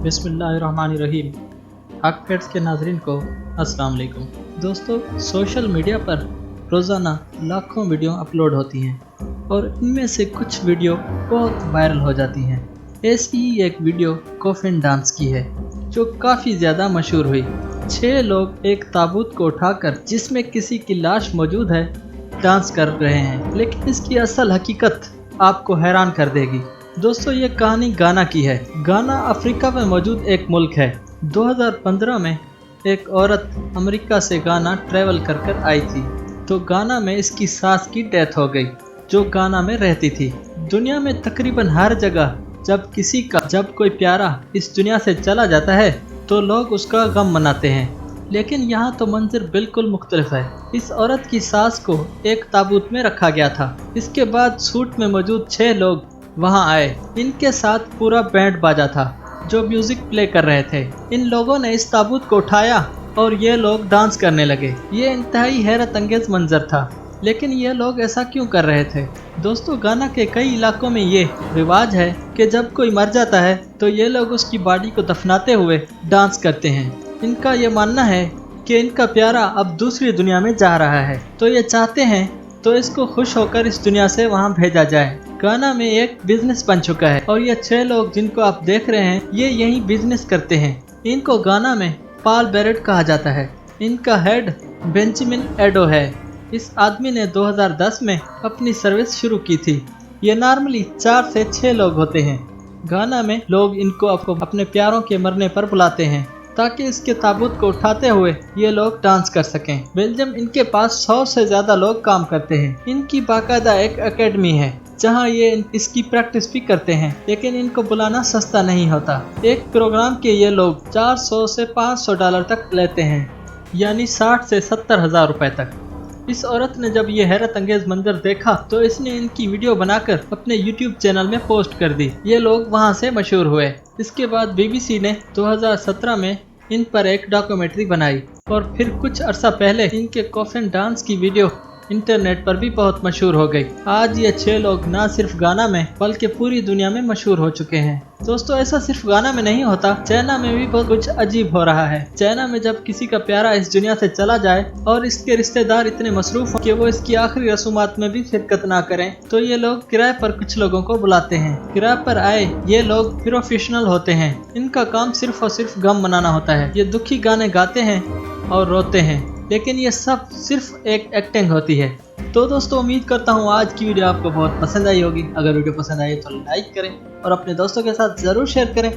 बिस्मिल्लाहिर्रहमानिर्रहीम। हक फैक्ट्स के नाज़रीन को अस्सलाम वालेकुम। दोस्तों, सोशल मीडिया पर रोज़ाना लाखों वीडियो अपलोड होती हैं और इनमें से कुछ वीडियो बहुत वायरल हो जाती हैं। ऐसी ही एक वीडियो कॉफिन डांस की है जो काफ़ी ज़्यादा मशहूर हुई। 6 लोग एक ताबूत को उठाकर, जिसमें किसी की लाश मौजूद है, डांस कर रहे हैं, लेकिन इसकी असल हकीकत आपको हैरान कर देगी। दोस्तों, ये कहानी गाना की है। गाना अफ्रीका में मौजूद एक मुल्क है। 2015 में एक औरत अमेरिका से गाना ट्रैवल कर आई थी, तो गाना में इसकी सास की डेथ हो गई जो गाना में रहती थी। दुनिया में तकरीबन हर जगह जब कोई प्यारा इस दुनिया से चला जाता है तो लोग उसका गम मनाते हैं, लेकिन यहाँ तो मंजर बिल्कुल मुख्तलिफ है। इस औरत की सास को एक ताबूत में रखा गया था। इसके बाद सूट में मौजूद 6 लोग वहां आए। इनके साथ पूरा बैंड बाजा था जो म्यूजिक प्ले कर रहे थे। इन लोगों ने इस ताबूत को उठाया और ये लोग डांस करने लगे। ये इंतहाई हैरत अंगेज मंजर था, लेकिन ये लोग ऐसा क्यों कर रहे थे? दोस्तों, गाना के कई इलाकों में ये रिवाज है कि जब कोई मर जाता है तो ये लोग उसकी बॉडी को दफनाते हुए डांस करते हैं। इनका ये मानना है कि इनका प्यारा अब दूसरी दुनिया में जा रहा है, तो ये चाहते हैं तो इसको खुश होकर इस दुनिया से वहां भेजा जाए। गाना में एक बिजनेस बन चुका है और ये 6 लोग जिनको आप देख रहे हैं, ये यही बिजनेस करते हैं। इनको गाना में पॉल बेरेट कहा जाता है। इनका हेड बेंजामिन एडो है। इस आदमी ने 2010 में अपनी सर्विस शुरू की थी। ये नॉर्मली 4 से 6 लोग होते हैं। गाना में लोग इनको अपने प्यारों के मरने पर बुलाते हैं ताकि इसके ताबूत को उठाते हुए ये लोग डांस कर सकें। बेल्जियम इनके पास 100 से ज्यादा लोग काम करते हैं। इनकी बाकायदा एक एकेडमी है जहां ये इसकी प्रैक्टिस भी करते हैं, लेकिन इनको बुलाना सस्ता नहीं होता। एक प्रोग्राम के ये लोग 400 से $500 तक लेते हैं, यानी 60 से 70 हजार रुपए तक। इस औरत ने जब ये हैरत अंगेज मंजर देखा तो इसने इनकी वीडियो बनाकर अपने YouTube चैनल में पोस्ट कर दी। ये लोग वहां से मशहूर हुए। इसके बाद BBC ने 2017 में इन पर एक डॉक्यूमेंट्री बनाई और फिर कुछ अरसा पहले इनके कॉफिन डांस की वीडियो इंटरनेट पर भी बहुत मशहूर हो गई। आज ये 6 लोग ना सिर्फ गाना में बल्कि पूरी दुनिया में मशहूर हो चुके हैं। दोस्तों, ऐसा सिर्फ गाना में नहीं होता, चाइना में भी बहुत कुछ अजीब हो रहा है। चाइना में जब किसी का प्यारा इस दुनिया से चला जाए और इसके रिश्तेदार इतने मसरूफ हो कि वो इसकी आखिरी रसूमात में भी शिरकत ना करें, तो ये लोग किराए पर कुछ लोगों को बुलाते हैं। किराए पर आए ये लोग प्रोफेशनल होते हैं। इनका काम सिर्फ और सिर्फ गम मनाना होता है। ये दुखी गाने गाते हैं और रोते हैं, लेकिन ये सब सिर्फ एक एक्टिंग होती है। तो दोस्तों, उम्मीद करता हूँ आज की वीडियो आपको बहुत पसंद आई होगी। अगर वीडियो पसंद आई तो लाइक करें और अपने दोस्तों के साथ ज़रूर शेयर करें।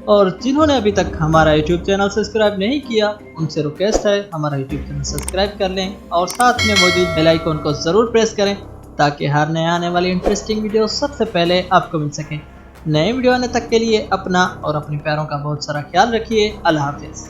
और जिन्होंने अभी तक हमारा YouTube चैनल सब्सक्राइब नहीं किया, उनसे रिक्वेस्ट है हमारा YouTube चैनल सब्सक्राइब कर लें और साथ में मौजूद बेल आइकन को ज़रूर प्रेस करें ताकि हर नए आने वाली इंटरेस्टिंग वीडियो सबसे पहले आपको मिल सके। नए वीडियो आने तक के लिए अपना और अपने प्यारों का बहुत सारा ख्याल रखिए। अल्लाह हाफिज़।